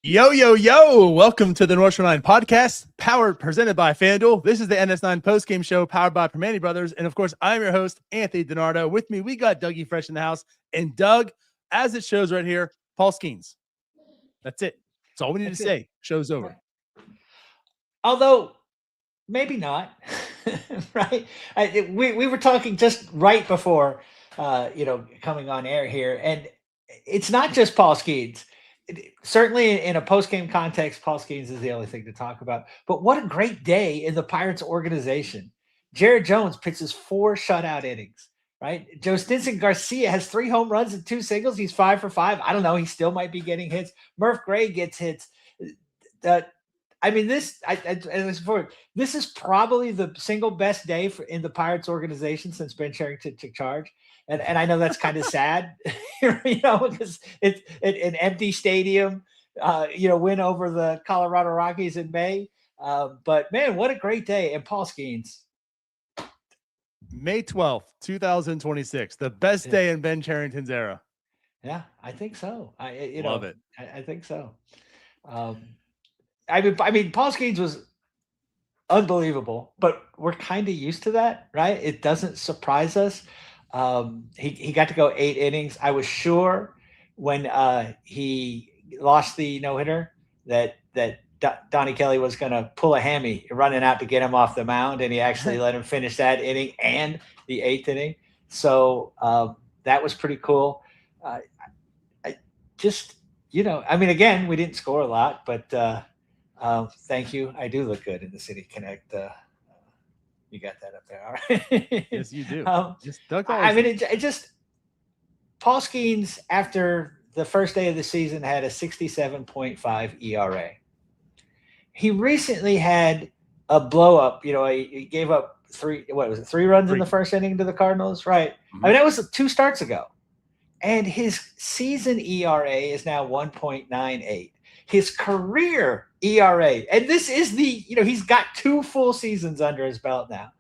Yo, yo, yo! Welcome to the North Shore 9 podcast, presented by FanDuel. This is the NS9 postgame show powered by Permani Brothers. And of course, I'm your host, Anthony DiNardo. With me, we got Dougie Fresh in the house. And Doug, as it shows right here, Paul Skenes. That's it. That's all we need to say. Show's over. Although, maybe not, right? We were talking just right before, coming on air here. And it's not just Paul Skenes. Certainly in a post-game context, Paul Skenes is the only thing to talk about. But what a great day in the Pirates organization. Jared Jones pitches 4 shutout innings, right? Joe Stinson Garcia has 3 home runs and 2 singles. He's 5 for 5. I don't know. He still might be getting hits. Murf Gray gets hits. This is probably the single best day in the Pirates organization since Ben Cherington took charge. And I know that's kind of sad, because it's an empty stadium, win over the Colorado Rockies in May. But man, what a great day. And Paul Skenes. May 12th, 2026, the best day in Ben Cherington's era. Yeah, I think so. Love it. I think so. Paul Skenes was unbelievable, but we're kind of used to that, right? It doesn't surprise us. He got to go 8 innings. I was sure when he lost the no-hitter that Donnie Kelly was going to pull a hammy running out to get him off the mound, and he actually let him finish that inning and the 8th inning. So that was pretty cool. Again, we didn't score a lot, but thank you. I do look good in the City Connect. You got that up there, all right? Yes, you do. Paul Skenes, after the first day of the season, had a 67.5 ERA. He recently had a blow up. He gave up 3 runs in the first inning to the Cardinals, right? Mm-hmm. That was 2 starts ago. And his season ERA is now 1.98. His career ERA, and this is he's got 2 full seasons under his belt now,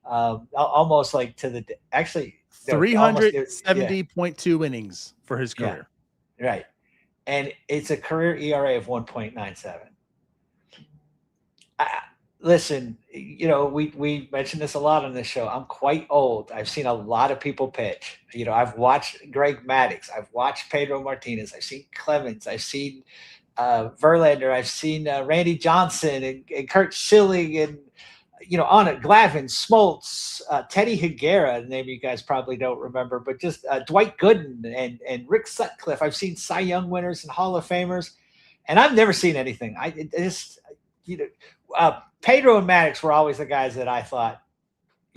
almost like to the actually 370.2 innings for his career. Yeah, right, and it's a career ERA of 1.97. Listen, we mentioned this a lot on this show. I'm quite old. I've seen a lot of people pitch. I've watched Greg Maddux. I've watched Pedro Martinez. I've seen Clemens. I've seen Verlander. I've seen Randy Johnson and Kurt Schilling and on it, Glavine, Smoltz, Teddy Higuera, a name you guys probably don't remember, but just Dwight Gooden and Rick Sutcliffe. I've seen Cy Young winners and Hall of Famers, and I've never seen anything. Pedro and Maddux were always the guys that I thought,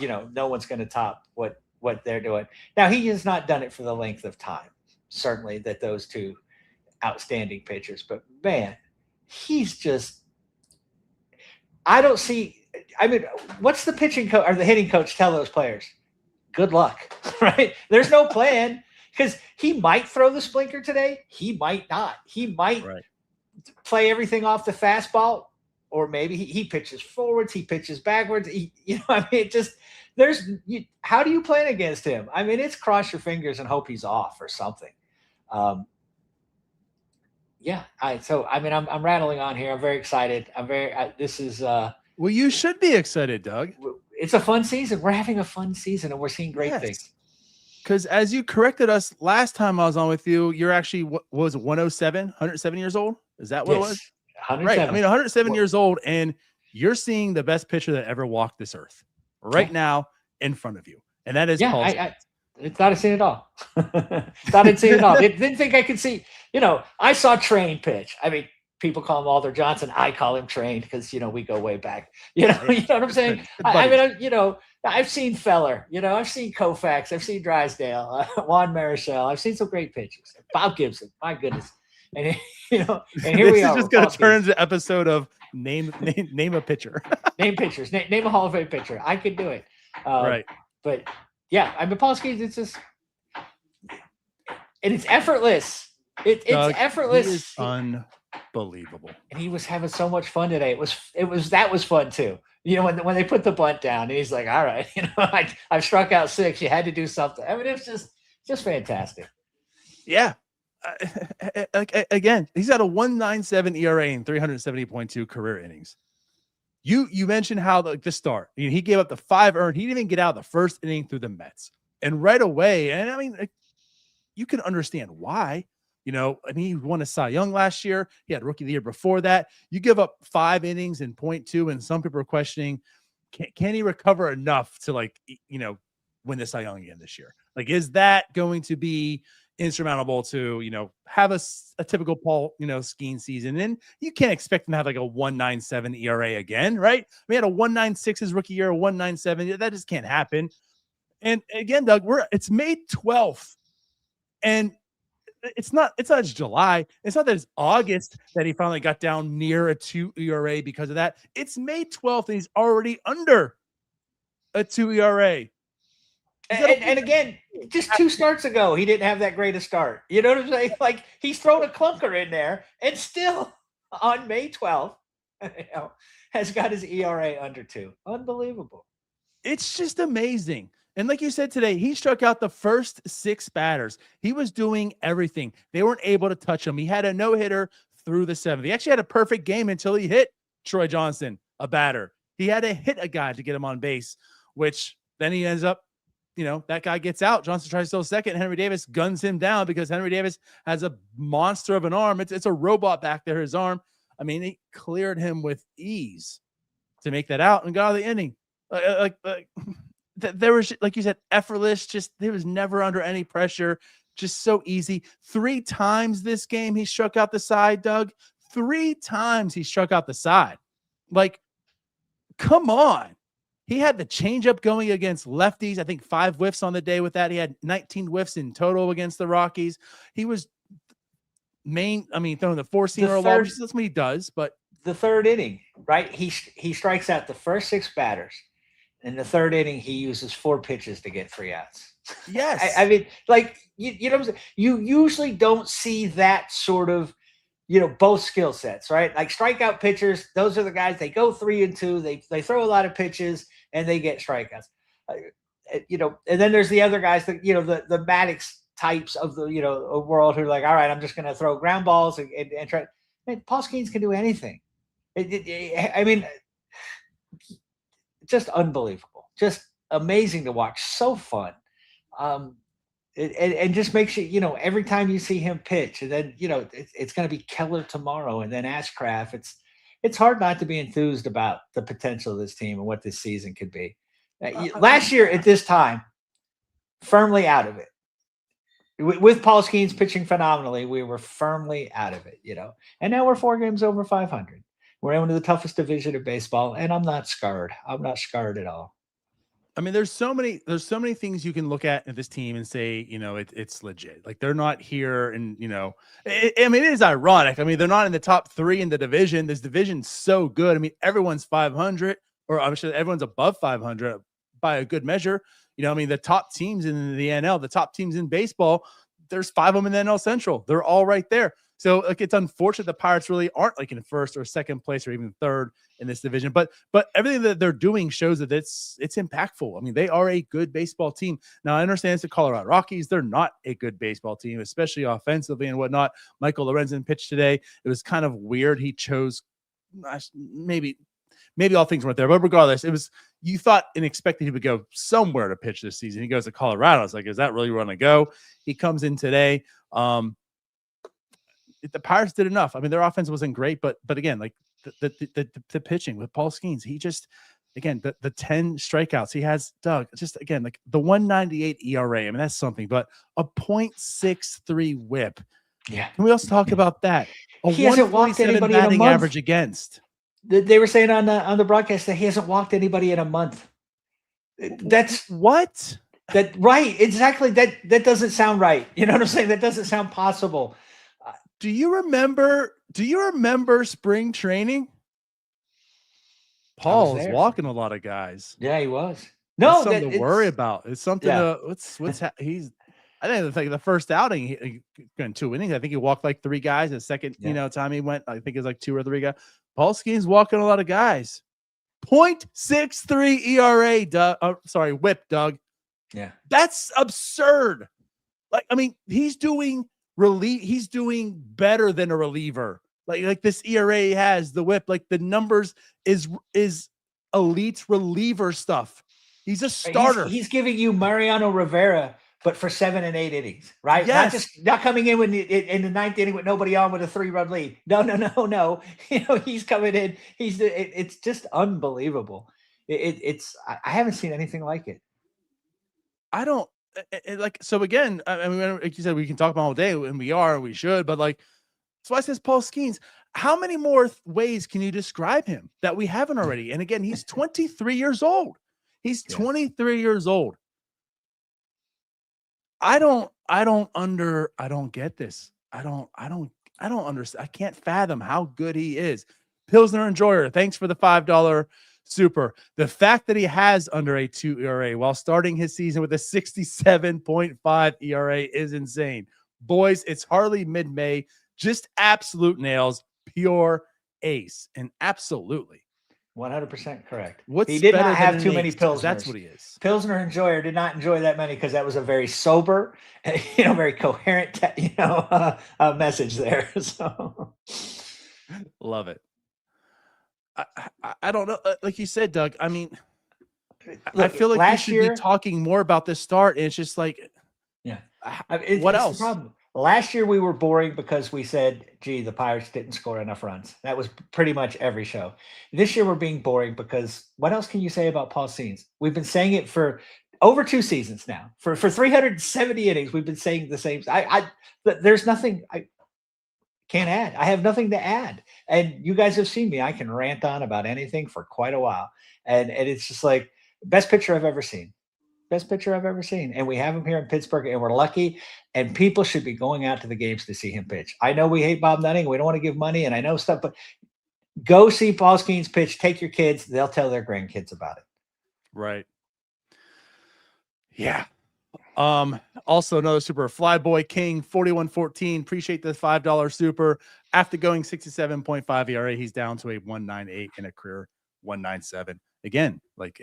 no one's going to top what they're doing. Now, he has not done it for the length of time, certainly, that those 2 outstanding pitchers, but man, he's just, what's the pitching coach or the hitting coach tell those players? Good luck, right? There's no plan, because he might throw the splinter today. He might not. He might play everything off the fastball, or maybe he pitches forwards, he pitches backwards. How do you plan against him? It's cross your fingers and hope he's off or something. I'm rattling on here. I'm very excited. Well, you should be excited, Doug. It's a fun season. We're having a fun season, and we're seeing great things. Because as you corrected us last time I was on with you, you're actually, what was it, 107 years old? Is that what it was? 107. Right. 107 years old, and you're seeing the best pitcher that ever walked this earth right now in front of you. And that is Paul Skenes. I thought I'd seen it all. Thought I'd seen it all. Didn't think I could see. I saw Train pitch. People call him Alder Johnson. I call him Train because we go way back. You know what I'm saying? I've seen Feller. I've seen Koufax. I've seen Drysdale, Juan Marichal. I've seen some great pitchers. Bob Gibson. My goodness. And and here we are. This is just going to turn into an episode of name a pitcher. Name pitchers. Name a Hall of Fame pitcher. I could do it. Right. But yeah, Paul Skenes, it's just, and it's effortless. It's Doug, effortless. He is unbelievable. And he was having so much fun today. That was fun too. When they put the bunt down, and he's like, all right, I've struck out 6. You had to do something. It's just fantastic. Yeah. Again, he's got a 1.97 ERA and 370.2 career innings. You mentioned how the start, he gave up the 5 earned. He didn't even get out of the first inning through the Mets, and right away. And I mean, you can understand why. He won a Cy Young last year. He had Rookie of the Year before that. You give up 5 innings in 0.2, and some people are questioning, can he recover enough to win the Cy Young again this year? Like, is that going to be insurmountable to have a typical Paul Skenes season? And you can't expect him to have like a 1.97 ERA again, right? We had a 1.96 his rookie year, a 1.97. That just can't happen. And again, Doug, it's May 12th, and it's not just July. It's not that it's August that he finally got down near a 2 ERA because of that. It's May 12th, and he's already under a 2 ERA. And again, just 2 starts ago, he didn't have that great a start. You know what I'm saying? Like, he's thrown a clunker in there, and still on May 12th, has got his ERA under 2. Unbelievable. It's just amazing. And like you said today, he struck out the first 6 batters. He was doing everything. They weren't able to touch him. He had a no-hitter through the 7th. He actually had a perfect game until he hit Troy Johnson, a batter. He had to hit a guy to get him on base, which then he ends up, that guy gets out. Johnson tries to steal second. Henry Davis guns him down because Henry Davis has a monster of an arm. It's a robot back there, his arm. I mean, he cleared him with ease to make that out and got out of the inning. There was, like you said, effortless. Just, there was never under any pressure. Just so easy. 3 times this game he struck out the side, Doug. 3 times he struck out the side. Like, come on. He had the changeup going against lefties. I think 5 whiffs on the day with that. He had 19 whiffs in total against the Rockies. He was throwing the 4-seamer. That's what he does. But the 3rd inning, right? He strikes out the first 6 batters. In the 3rd inning, he uses 4 pitches to get 3 outs. Yes. I mean, like, you know what I'm saying? You usually don't see that sort of, both skill sets, right? Like, strikeout pitchers, those are the guys, they go 3 and 2. They throw a lot of pitches and they get strikeouts. And then there's the other guys that, the Maddox types of the, world who are like, all right, I'm just going to throw ground balls and try. Man, Paul Skenes can do anything. I mean, just unbelievable, just amazing to watch. So fun. And just makes you, every time you see him pitch, and then, it's going to be Keller tomorrow and then Ashcraft. It's hard not to be enthused about the potential of this team and what this season could be. Last year at this time, firmly out of it. With Paul Skenes pitching phenomenally, we were firmly out of it, and now we're 4 games over 500. We're in the toughest division of baseball, and I'm not scarred. I'm not scarred at all. I mean, there's so many things you can look at this team and say, it's legit. Like, they're not here, and it is ironic. I mean, they're not in the top 3 in the division. This division's so good. I mean, everyone's 500, or I'm sure everyone's above 500 by a good measure. The top teams in the NL, the top teams in baseball, there's 5 of them in the NL Central. They're all right there. So, like, it's unfortunate the Pirates really aren't like in 1st or 2nd place or even 3rd in this division. But everything that they're doing shows that it's impactful. I mean, they are a good baseball team. Now, I understand it's the Colorado Rockies. They're not a good baseball team, especially offensively and whatnot. Michael Lorenzen pitched today. It was kind of weird. He chose maybe all things weren't there, but regardless, you thought and expected he would go somewhere to pitch this season. He goes to Colorado. It's like, is that really where I'm going to go? He comes in today. The Pirates did enough. I mean, their offense wasn't great, but again, like the pitching with Paul Skenes, he just, again, the 10 strikeouts he has, Doug, just, again, like the 1.98 ERA. I mean, that's something, but a 0.63 whip. Yeah. Can we also talk about that? He hasn't walked anybody in a month. Average against. They were saying on the broadcast that he hasn't walked anybody in a month. That's what? That right? Exactly. That doesn't sound right. You know what I'm saying? That doesn't sound possible. Do you remember spring training? Paul was walking a lot of guys. Yeah, he was. No, something to worry about. It's something. Yeah. I think the first outing, he went 2 innings. I think he walked like 3 guys. The second, time he went, I think it was like 2 or 3 guys. Paul Skenes walking a lot of guys. 0.63 ERA, Doug. Whip, Doug. Yeah, that's absurd. Like, I mean, he's doing He's doing better than a reliever. Like this ERA he has, the whip, like the numbers is elite reliever stuff. He's a starter. He's giving you Mariano Rivera, but for 7 and 8 innings, right? Yes. Not coming in in the 9th inning with nobody on with a 3-run lead. No. He's coming in. It's just unbelievable. I haven't seen anything like it. I don't like, so again, I mean, like you said, we can talk about all day, and we should, but like, that's why I says Paul Skenes. How many more ways can you describe him that we haven't already? And again, he's 23 years old. He's 23 years old. I don't get this. I don't understand. I can't fathom how good he is. Pilsner Enjoyer, thanks for the $5 super. The fact that he has under a 2 ERA while starting his season with a 67.5 ERA is insane. Boys, it's hardly mid-May. Just absolute nails, pure ace, and absolutely 100% correct. He did not have too many Pilsners. That's what he is. Pilsner Enjoyer did not enjoy that many because that was a very sober, very coherent, message there. So love it. I don't know. Like you said, Doug, I mean, I feel like we should be talking more about this start. And it's just like, what else? The problem. Last year we were boring because we said, gee, the Pirates didn't score enough runs. That was pretty much every show. This year we're being boring because what else can you say about Paul Skenes? We've been saying it for over 2 seasons now. For 370 innings, we've been saying the same. There's nothing I can't add. I have nothing to add. And you guys have seen me. I can rant on about anything for quite a while. And it's just like best pitcher I've ever seen. Best pitcher I've ever seen. And we have him here in Pittsburgh, and we're lucky. And people should be going out to the games to see him pitch. I know we hate Bob Nutting. We don't want to give money, and I know stuff, but go see Paul Skenes pitch. Take your kids. They'll tell their grandkids about it. Right. Yeah. Also another super, Flyboy King 4114. Appreciate the $5 super. After going 67.5 ERA, he's down to a 1.98 and a career 1.97. Again, like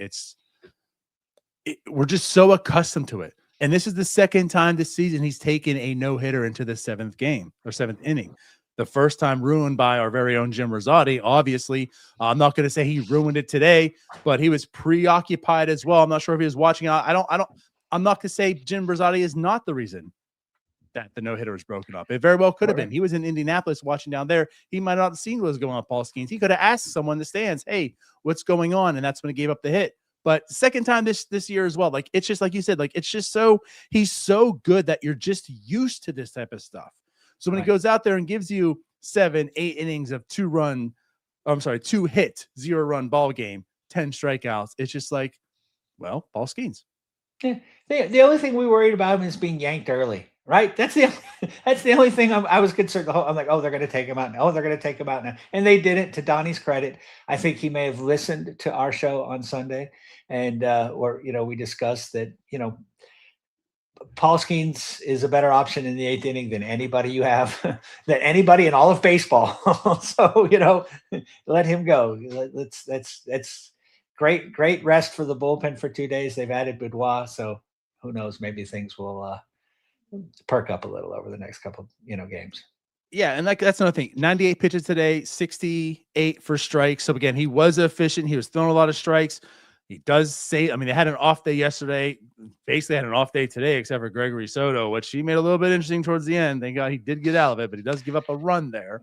we're just so accustomed to it. And this is the second time this season he's taken a no-hitter into the 7th game or 7th inning. The first time ruined by our very own Jim Rosati. Obviously, I'm not going to say he ruined it today, but he was preoccupied as well. I'm not sure if he was watching out. I'm not going to say Jim Rosati is not the reason that the no-hitter was broken up. It very well could have been. He was in Indianapolis watching down there. He might not have seen what was going on with Paul Skenes. He could have asked someone in the stands, hey, what's going on? And that's when he gave up the hit. But the second time this year as well, like, it's just like you said, like, it's just he's so good that you're just used to this type of stuff. So when he goes out there and gives you 7, 8 innings of 2 hit, 0-run ball game, 10 strikeouts, it's just like, well, Paul Skenes. Yeah. The only thing we worried about him is being yanked early, right? That's the only thing I was concerned. I'm like, oh, they're going to take him out now. Oh, they're going to take him out now. And they didn't. To Donnie's credit, I think he may have listened to our show on Sunday, and we discussed that, Paul Skenes is a better option in the 8th inning than anybody you have, than anybody in all of baseball. So, let him go. That's great rest for the bullpen for 2 days. They've added Boudoir, so who knows? Maybe things will perk up a little over the next couple, games. Yeah, and that's another thing. 98 pitches today, 68 for strikes. So again, he was efficient. He was throwing a lot of strikes. He does say, I mean, they had an off day yesterday. Basically had an off day today, except for Gregory Soto, which he made a little bit interesting towards the end. Thank God he did get out of it, but he does give up a run there.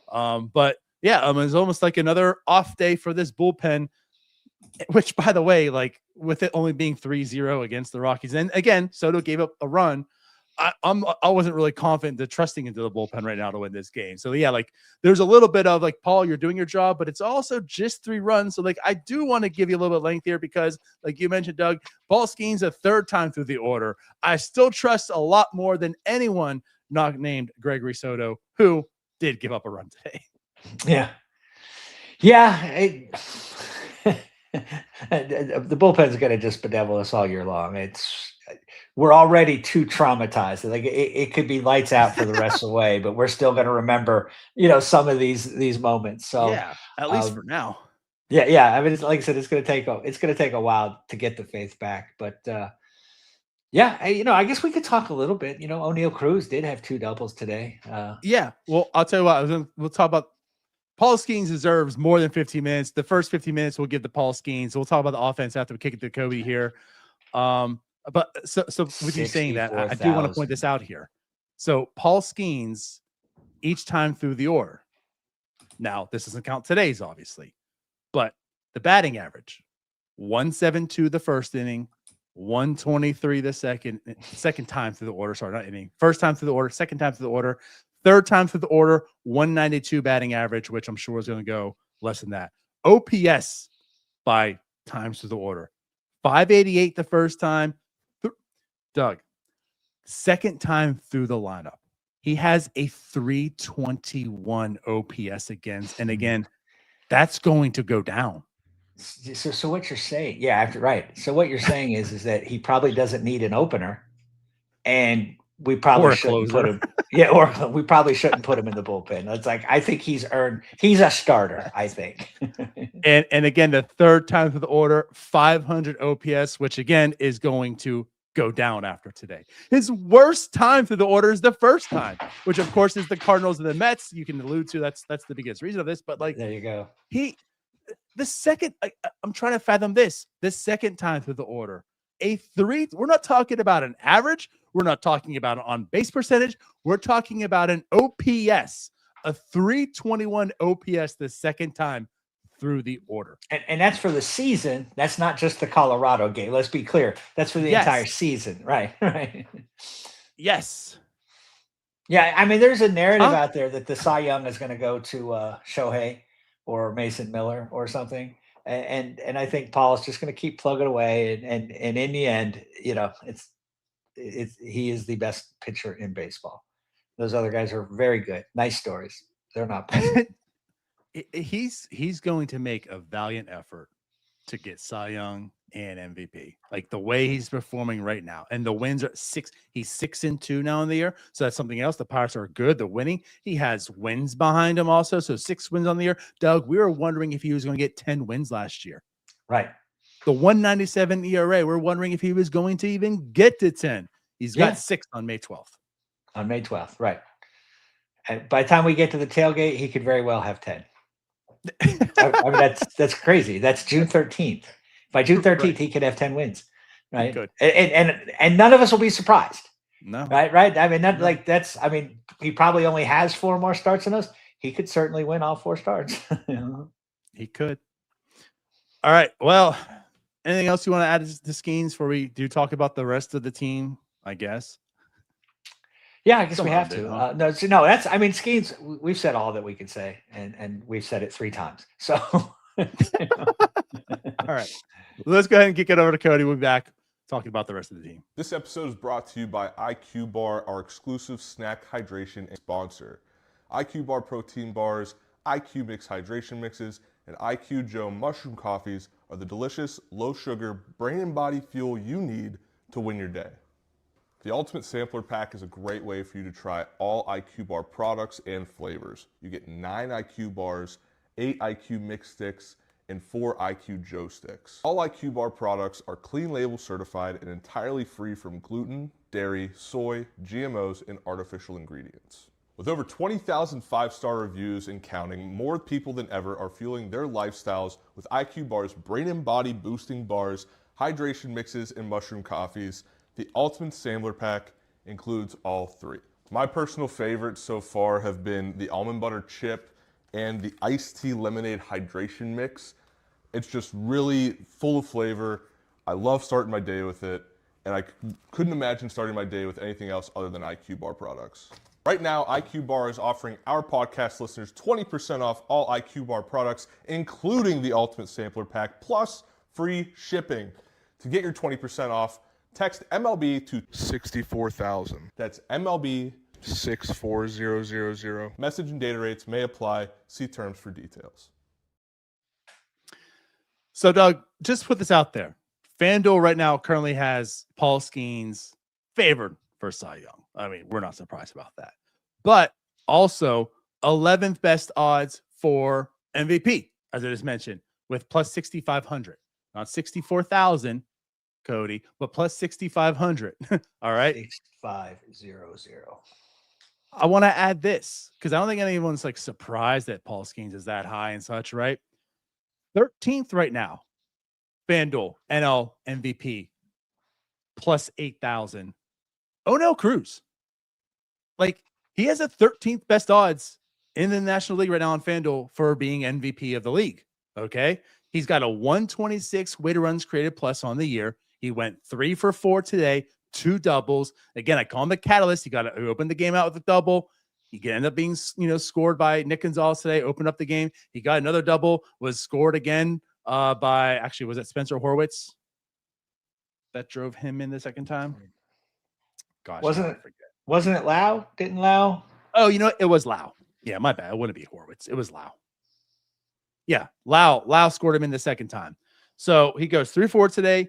But yeah, it's almost like another off day for this bullpen, which, by the way, like, with it only being 3-0 against the Rockies. And again, Soto gave up a run. I wasn't really confident to trusting into the bullpen right now to win this game. So yeah, like, there's a little bit of like, Paul, you're doing your job, but it's also just 3 runs. So like, I do want to give you a little bit of length here because, like you mentioned, Doug, Paul Skenes a 3rd time through the order. I still trust a lot more than anyone not named Gregory Soto, who did give up a run today. Yeah. The bullpen's going to just bedevil us all year long. We're already too traumatized. Like, it could be lights out for the rest of the way, but we're still going to remember, some of these moments. So yeah, at least for now. Yeah. I mean, like I said, it's going to take a while to get the faith back, but Yeah, I guess we could talk a little bit. Oneil Cruz did have 2 doubles today. Yeah. Well, I'll tell you what. We'll talk about Paul Skenes deserves more than 15 minutes. The first 15 minutes we'll give to Paul Skenes. We'll talk about the offense after we kick it to Kobe here. But so with you saying that, I do want to point this out here. So Paul Skenes each time through the order. Now, this doesn't count today's, obviously, but the batting average 172 the first inning, 123 the second time through the order. Sorry, not inning. First time through the order, second time through the order, third time through the order, 192 batting average, which I'm sure is going to go less than that. OPS by times through the order, 588 the first time. Doug, second time through the lineup, he has a 321 OPS against, and again, that's going to go down. So what you're saying, right. So what you're saying is that he probably doesn't need an opener, and we probably shouldn't put him. Yeah, or we probably shouldn't put him in the bullpen. It's like I think he's a starter, I think. and again, the third time through the order, 500 OPS, which again is going to go down after today. His worst time through the order is the first time, which of course is the Cardinals and the Mets. You can allude to that's the biggest reason of this, but like there you go. The second, I'm trying to fathom this. The second time through the order, a 3. We're not talking about an average. We're not talking about an on base percentage. We're talking about an OPS, a 321 OPS the second time through the order. And that's for the season. That's not just the Colorado game. Let's be clear. That's for the entire season. Right. Right. Yes. Yeah. I mean, there's a narrative out there that the Cy Young is going to go to Shohei or Mason Miller or something. And I think Paul's just going to keep plugging away. And in the end, he is the best pitcher in baseball. Those other guys are very good. Nice stories. They're not. He's going to make a valiant effort to get Cy Young and MVP. Like the way he's performing right now, and the wins are 6. He's 6-2 now in the year, so that's something else. The Pirates are good. The winning. He has wins behind him also, so 6 wins on the year. Doug, we were wondering if he was going to get 10 wins last year. Right. The 197 ERA. We're wondering if he was going to even get to 10. He's got 6 on May 12th. On May 12th, right. And by the time we get to the tailgate, he could very well have 10. I mean, that's crazy. That's June 13th. By June 13th, right. He could have 10 wins, right? And none of us will be surprised. No, right. I mean, he probably only has 4 more starts than us. He could certainly win all 4 starts. He could. All right. Well, anything else you want to add to Skenes before we do talk about the rest of the team? I guess. Yeah, I guess we have to. No, that's. I mean, Skenes. We've said all that we could say, and we've said it 3 times. So, all right, let's go ahead and kick it over to Cody. We'll be back talking about the rest of the team. This episode is brought to you by IQ Bar, our exclusive snack hydration sponsor. IQ Bar protein bars, IQ Mix hydration mixes, and IQ Joe mushroom coffees are the delicious, low-sugar, brain and body fuel you need to win your day. The Ultimate Sampler Pack is a great way for you to try all IQ Bar products and flavors. You get 9 IQ bars, 8 IQ Mix sticks, and 4 IQ Joe sticks. All IQ Bar products are clean label certified and entirely free from gluten, dairy, soy, GMOs, and artificial ingredients. With over 20,000 5-star reviews and counting, more people than ever are fueling their lifestyles with IQ Bar's brain and body boosting bars, hydration mixes, and mushroom coffees. The Ultimate Sampler Pack includes all 3. My personal favorites so far have been the almond butter chip and the iced tea lemonade hydration mix. It's just really full of flavor. I love starting my day with it, and I couldn't imagine starting my day with anything else other than IQ Bar products. Right now, IQ Bar is offering our podcast listeners 20% off all IQ Bar products, including the Ultimate Sampler Pack, plus free shipping. To get your 20% off, text MLB to 64,000. That's MLB 64000. Message and data rates may apply. See terms for details. So, Doug, just put this out there. FanDuel right now currently has Paul Skenes favored for Cy Young. I mean, we're not surprised about that. But also 11th best odds for MVP, as I just mentioned, with plus 6,500. Not 64,000, Cody, but plus 6,500. All right. 6500. I want to add this because I don't think anyone's like surprised that Paul Skenes is that high and such, right? 13th right now, FanDuel, NL MVP, plus 8,000. Oneil Cruz. Like, he has a 13th best odds in the National League right now on FanDuel for being MVP of the league. Okay. He's got a 126 weighted runs created plus on the year. He went 3 for 4 today, 2 doubles. Again, I call him the catalyst. He opened the game out with a double. He ended up being, scored by Nick Gonzalez today, opened up the game. He got another double, was scored again was it Spencer Horwitz that drove him in the second time? Gosh, wasn't it Lau? Didn't Lau? Oh, it was Lau. Yeah, my bad. It wouldn't be Horwitz. It was Lau. Yeah, Lau scored him in the second time. So he goes 3-4 today,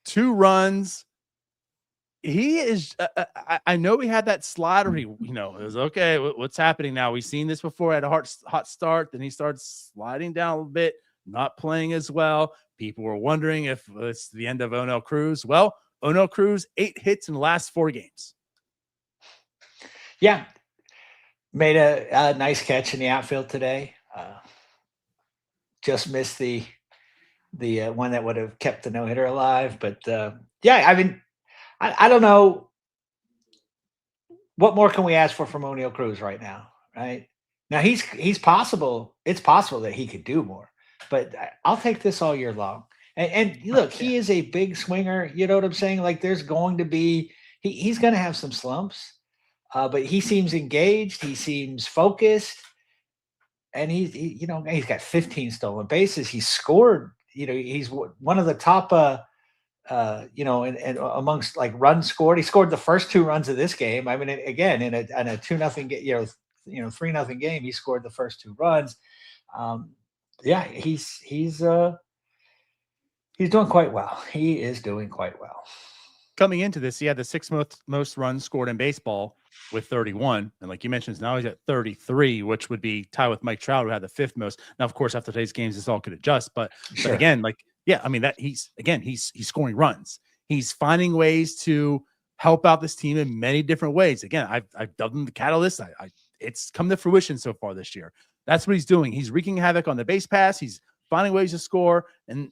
2 runs. He is. I know he had that slider. It was okay. What's happening now? We've seen this before. Had a hot start, then he starts sliding down a little bit, not playing as well. People were wondering if it's the end of Oneil Cruz. Well, Oneil Cruz 8 hits in the last 4 games. Yeah, made a nice catch in the outfield today. Just missed the one that would have kept the no-hitter alive. But yeah, I mean, I don't know what more can we ask for from Oneil Cruz right now. Right now, he's possible. It's possible that he could do more. But I'll take this all year long. And look, he is a big swinger. You know what I'm saying? Like, there's going to be he's going to have some slumps. But he seems engaged. He seems focused, and he's got 15 stolen bases. He scored. He's one of the top. And amongst like runs scored, he scored the first 2 runs of this game. I mean, again, in a 2-0 game, 3-0 game, he scored the first 2 runs. Yeah, he's doing quite well. He is doing quite well. Coming into this, he had the 6th most runs scored in baseball with 31. And like you mentioned, now he's at 33, which would be tied with Mike Trout, who had the 5th most. Now, of course, after today's games, this all could adjust. But again, he's scoring runs. He's finding ways to help out this team in many different ways. Again, I've dubbed him the catalyst. It's come to fruition so far this year. That's what he's doing. He's wreaking havoc on the base pass. He's finding ways to score, and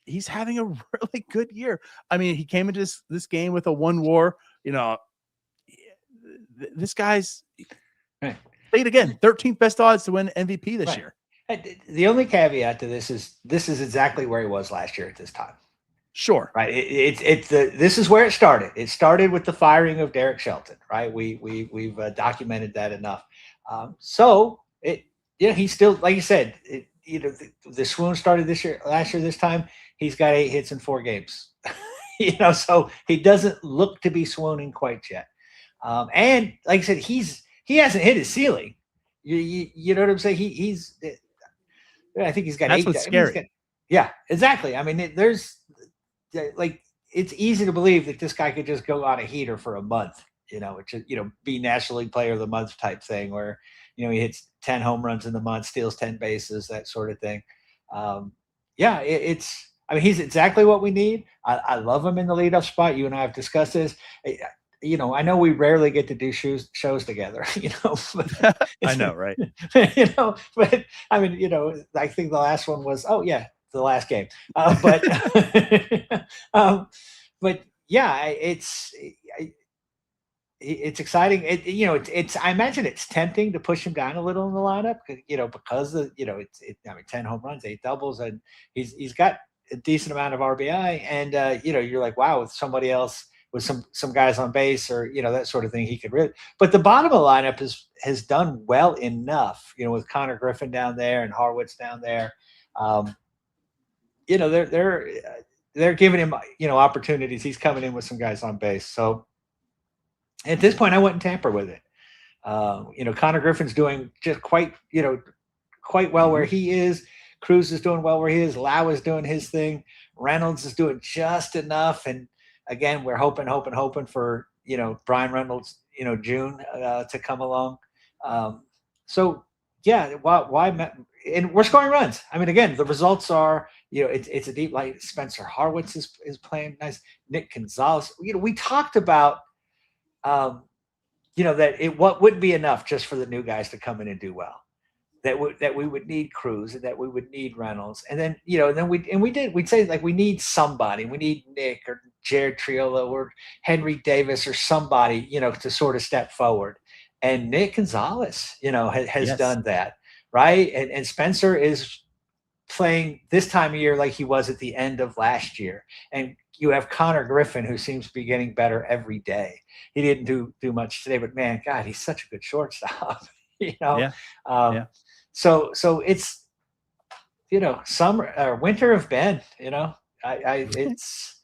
he's having a really good year. I mean, he came into this game with a 1 WAR. This guy's played again, 13th best odds to win MVP this year. The only caveat to this is exactly where he was last year at this time. Sure. Right. This is where it started. It started with the firing of Derek Shelton. Right. We've documented that enough. He's still, like you said, the swoon started last year, this time he's got 8 hits in 4 games, so he doesn't look to be swooning quite yet. And like I said, he hasn't hit his ceiling. You know what I'm saying? I think he's got. That's 8. what's scary. Yeah, exactly. I mean, it's easy to believe that this guy could just go on a heater for a month, be National League Player of the Month type thing, where, he hits 10 home runs in the month, steals 10 bases, that sort of thing. He's exactly what we need. I love him in the leadoff spot. You and I have discussed this. I know we rarely get to do shows together, but I know, right? But I mean, I think the last one was, the last game. But yeah, it's exciting. I imagine it's tempting to push him down a little in the lineup, because of, 10 home runs, 8 doubles, and he's got a decent amount of RBI, and you're like, wow, with somebody else, with some guys on base, or that sort of thing, he could really. But the bottom of the lineup has done well enough, with Connor Griffin down there and Harwitz down there. They're giving him opportunities. He's coming in with some guys on base, so at this point I wouldn't tamper with it. Connor Griffin's doing just quite well where he is. Cruz is doing well where he is. Lau is doing his thing. Reynolds is doing just enough, and again, we're hoping for, Brian Reynolds, June to come along. So yeah, why? And we're scoring runs. I mean, again, the results are, it's a deep, like Spencer Harwitz is playing nice. Nick Gonzalez, we talked about, that what would be enough just for the new guys to come in and do well. That we would need Cruz and that we would need Reynolds. And then, we'd say like, we need somebody, we need Nick or Jared Triolo or Henry Davis or somebody, to sort of step forward. And Nick Gonzalez, has done that. Right. And Spencer is playing this time of year like he was at the end of last year. And you have Connor Griffin, who seems to be getting better every day. He didn't do much today, but man, God, he's such a good shortstop. So it's, summer or winter of Ben, it's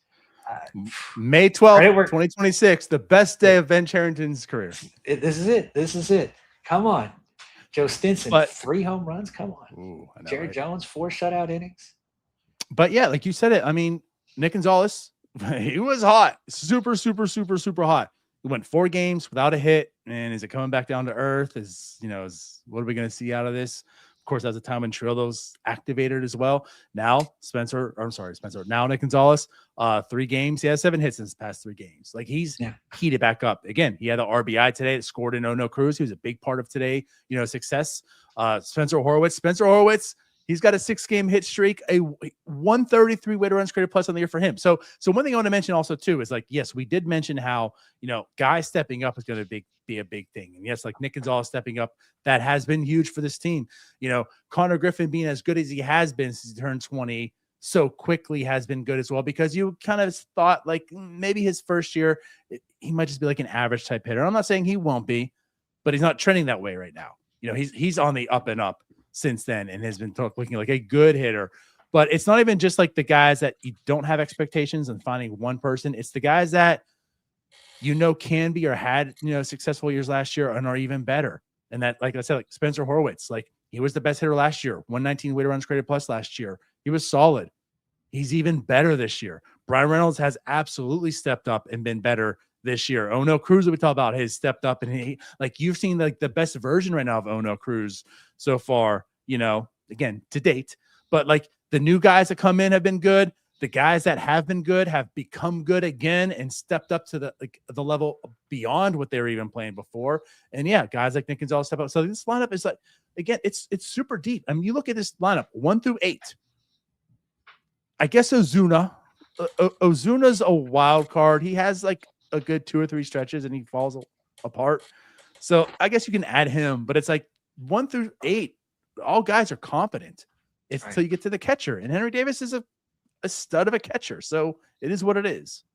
May 12th, 2026, the best day of Ben Cherington's career. This is it. Come on. Joe Stinson, 3 home runs. Come on. Ooh, I know, Jared right? Jones, 4 shutout innings. But yeah, like you said it. I mean, Nick Gonzalez, he was hot. Super, super, super, super hot. He went 4 games without a hit. And is it coming back down to earth? What are we going to see out of this? Of course, that's a time when Triolo's activated as well. Now, Now Nick Gonzalez, 3 games. He has 7 hits in his past 3 games. Like he's heated back up. Again, he had the RBI today that scored in Oneil Cruz. He was a big part of today, success. Spencer Horwitz, he's got a 6-game hit streak, a 133 weighted runs created plus on the year for him. So one thing I want to mention also too is like, yes, we did mention how, guys stepping up is going to be a big thing. And yes, like Nick Gonzalez stepping up, that has been huge for this team. Connor Griffin being as good as he has been since he turned 20 so quickly has been good as well, because you kind of thought like maybe his first year, he might just be like an average type hitter. I'm not saying he won't be, but he's not trending that way right now. He's on the up and up since then and has been looking like a good hitter. But it's not even just like the guys that you don't have expectations and finding one person. It's the guys that can be or had successful years last year and are even better. And that, like I said, like Spencer Horwitz, like he was the best hitter last year, 119 weighted runs created plus last year. He was solid. He's even better this year. Brian Reynolds has absolutely stepped up and been better this year. Oneil Cruz, that we talk about, has stepped up, and you've seen like the best version right now of Oneil Cruz so far, again, to date. But like the new guys that come in have been good. The guys that have been good have become good again and stepped up to the level beyond what they were even playing before. And yeah, guys like Nick Gonzalez step up. So this lineup is like, again, it's super deep. I mean, you look at this lineup 1 through 8. I guess Ozuna's a wild card. He has like a good 2 or 3 stretches and he falls apart. So I guess you can add him, but it's like 1 through 8, all guys are competent. It's until you get to the catcher, and Henry Davis is a stud of a catcher. So it is what it is.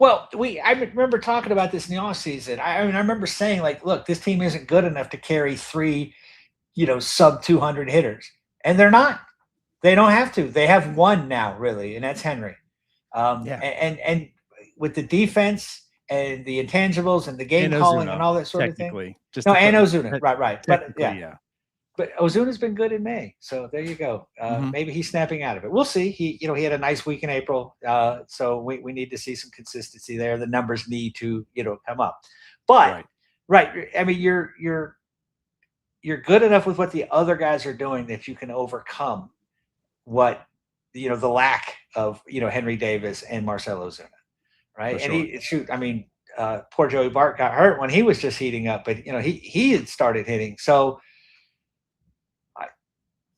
Well, I remember talking about this in the offseason. I remember saying like, look, this team isn't good enough to carry 3, sub 200 hitters, and they're not. They don't have to. They have 1 now, really, and that's Henry. And with the defense and the intangibles and the game calling and all that sort of thing. And Ozuna, right. But yeah. But Ozuna's been good in May, so there you go. Maybe he's snapping out of it. We'll see. He had a nice week in April, so we need to see some consistency there. The numbers need to come up. But right. I mean, you're good enough with what the other guys are doing that you can overcome what the lack of Henry Davis and Marcell Ozuna, right? For sure. Poor Joey Bart got hurt when he was just heating up, but he had started hitting, so.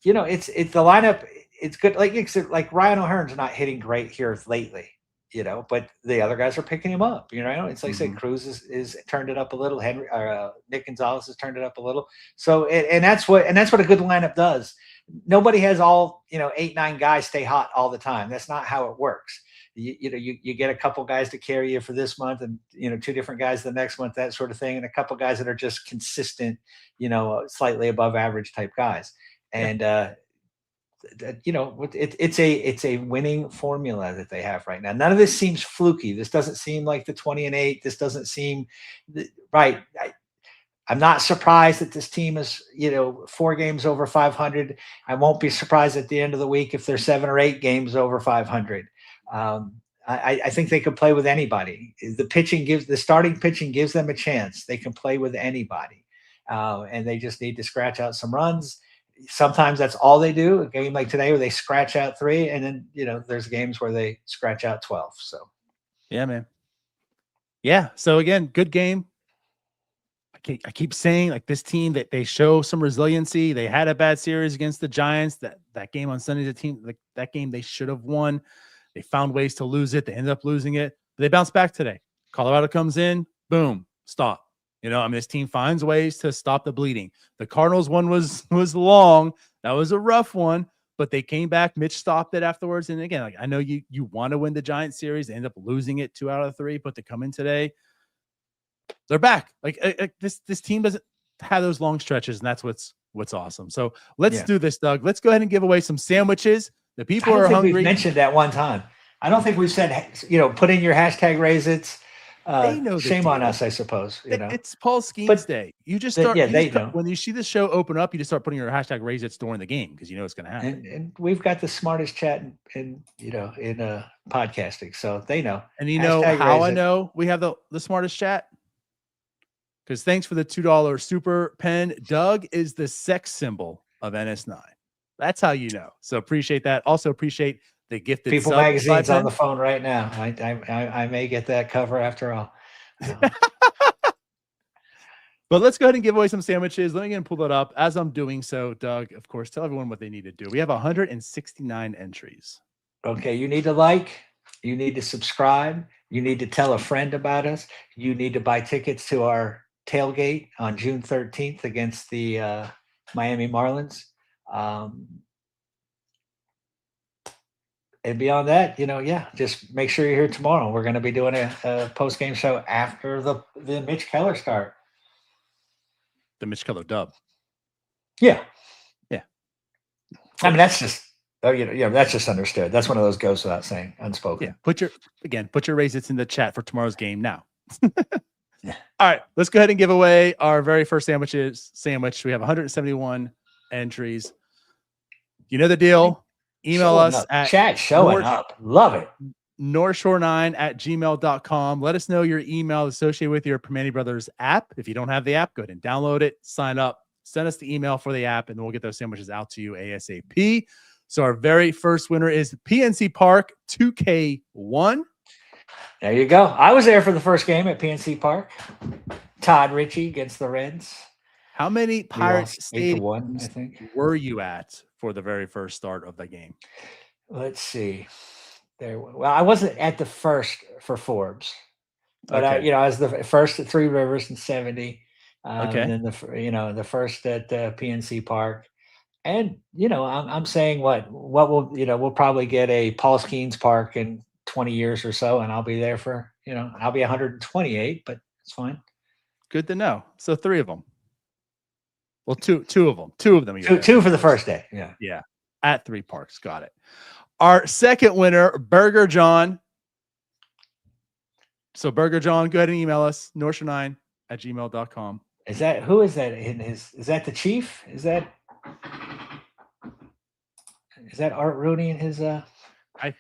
It's the lineup. It's good. Like Ryan O'Hearn's not hitting great here lately, but the other guys are picking him up. It's like say Cruz is turned it up a little. Nick Gonzalez has turned it up a little. So and that's what a good lineup does. Nobody has all 8, 9 guys stay hot all the time. That's not how it works. You get a couple guys to carry you for this month, and 2 different guys the next month, that sort of thing, and a couple guys that are just consistent, slightly above average type guys. And it's a winning formula that they have right now. None of this seems fluky. This doesn't seem like the 20-8. This doesn't seem right. I'm not surprised that this team is 4 games over 500. I won't be surprised at the end of the week if they're 7 or 8 games over 500. I think they could play with anybody. The starting pitching gives them a chance. They can play with anybody, and they just need to scratch out some runs sometimes that's all they do. A game like today where they scratch out 3, and then there's games where they scratch out 12. So yeah, man. Yeah. So again, good game. I keep saying, like, this team, that they show some resiliency. They had a bad series against the Giants. That game on Sunday, the team, like, that game they should have won. They found ways to lose it. They ended up losing it. But they bounced back today. Colorado comes in, boom, stop. This team finds ways to stop the bleeding. The Cardinals one was long. That was a rough one, but they came back. Mitch stopped it afterwards. And again, like, I know you want to win the Giants series. They end up losing it 2 out of 3, but to come in today, they're back. Like, this team doesn't have those long stretches, and that's what's awesome. So let's do this, Doug. Let's go ahead and give away some sandwiches. The people are hungry. We've mentioned that one time. I don't think we've said, put in your hashtag Raise It. They know shame on us, I suppose. It's Paul Skenes Day. You just start. They know. When you see the show open up, you just start putting your hashtag Raise It during the game, because it's going to happen. And we've got the smartest chat in podcasting, so they know. And how I know we have the smartest chat? Because thanks for the $2 super pen. Doug is the sex symbol of NS9. That's how you know. So appreciate that. Also appreciate the gifted People Magazine's on the phone right now. I may get that cover after all. But let's go ahead and give away some sandwiches. Let me pull that up. As I'm doing so, Doug, of course, tell everyone what they need to do. We have 169 entries. Okay, you need to like. You need to subscribe. You need to tell a friend about us. You need to buy tickets to our tailgate on June 13th against the Miami Marlins. And beyond that, just make sure you're here tomorrow. We're going to be doing a post-game show after the Mitch Keller start. The Mitch Keller dub. Yeah. Yeah. I mean, that's just, that's just understood. That's one of those goes without saying, unspoken. Yeah. Put your Raise It in the chat for tomorrow's game now. All right, let's go ahead and give away our very first sandwich. We have 171 entries. You know the deal. Email us at chat showing up. Love it. northshore9@gmail.com. Let us know your email associated with your Permane Brothers app. If you don't have the app, go ahead and download it, sign up, send us the email for the app, and then we'll get those sandwiches out to you ASAP. So our very first winner is PNC Park 2K1. There you go. I was there for the first game at PNC Park. Todd Ritchie against the Reds. How many Pirates stadiums I think were you at for the very first start of the game? Let's see. Well, I wasn't at the first for Forbes, but I was the first at Three Rivers in '70. And then the first at PNC Park. And I'm saying what we'll probably get a Paul Skenes Park in 20 years or so, and I'll be there for I'll be 128, but it's fine. Good to know. So 3 of them. Well, two of them. Two for the first day. Yeah. At 3 parks. Got it. Our second winner, Burger John. So Burger John, go ahead and email us, northshore9@gmail.com. Who is that in his? Is that the Chief? Is that Art Rooney in his I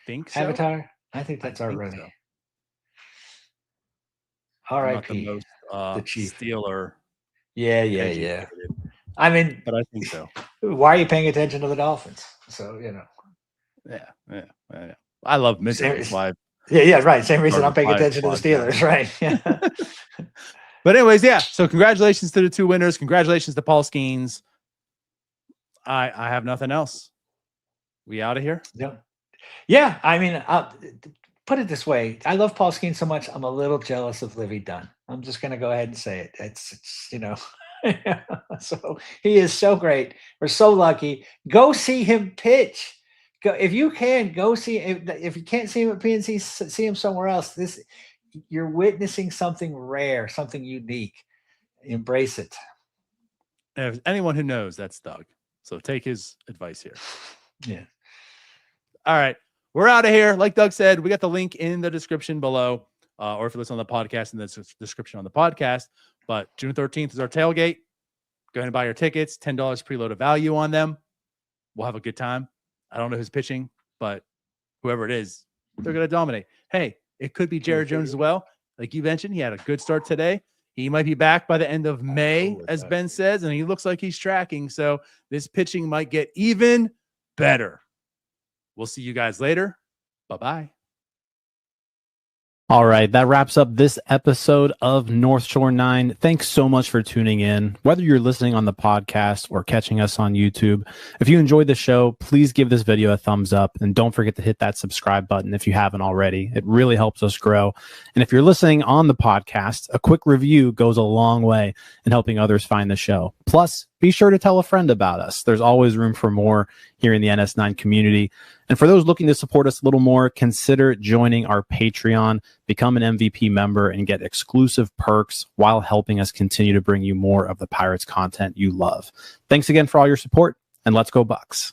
think so. Avatar? I think that's Art Rooney. So. R.I.P. The Chief Steeler. Yeah. I mean, but I think so. Why are you paying attention to the Dolphins? So Yeah. I love Mitch. Yeah, right. Same reason I'm paying attention to the Steelers, right? Yeah. But anyways, yeah. So congratulations to the 2 winners. Congratulations to Paul Skenes. I have nothing else. We out of here? Yeah. I mean, put it this way. I love Paul Skenes so much. I'm a little jealous of Livy Dunn. I'm just going to go ahead and say it. It's so he is so great. We're so lucky. Go see him pitch. Go if you can. Go see. If you can't see him at PNC, see him somewhere else. You're witnessing something rare, something unique. Embrace it. If anyone who knows, that's Doug. So take his advice here. Yeah. All right. We're out of here. Like Doug said, we got the link in the description below, or if you listen on the podcast, in the description on the podcast. But June 13th is our tailgate. Go ahead and buy your tickets. $10 preloaded value on them. We'll have a good time. I don't know who's pitching, but whoever it is, they're going to dominate. Hey, it could be Jared Jones as well. Like you mentioned, he had a good start today. He might be back by the end of May, with as that. Ben says, and he looks like he's tracking. So this pitching might get even better. We'll see you guys later. Bye-bye. All right, that wraps up this episode of North Shore 9. Thanks so much for tuning in. Whether you're listening on the podcast or catching us on YouTube, if you enjoyed the show, please give this video a thumbs up and don't forget to hit that subscribe button if you haven't already. It really helps us grow. And if you're listening on the podcast, a quick review goes a long way in helping others find the show. Plus, be sure to tell a friend about us. There's always room for more here in the NS9 community. And for those looking to support us a little more, consider joining our Patreon, become an MVP member, and get exclusive perks while helping us continue to bring you more of the Pirates content you love. Thanks again for all your support, and let's go Bucks.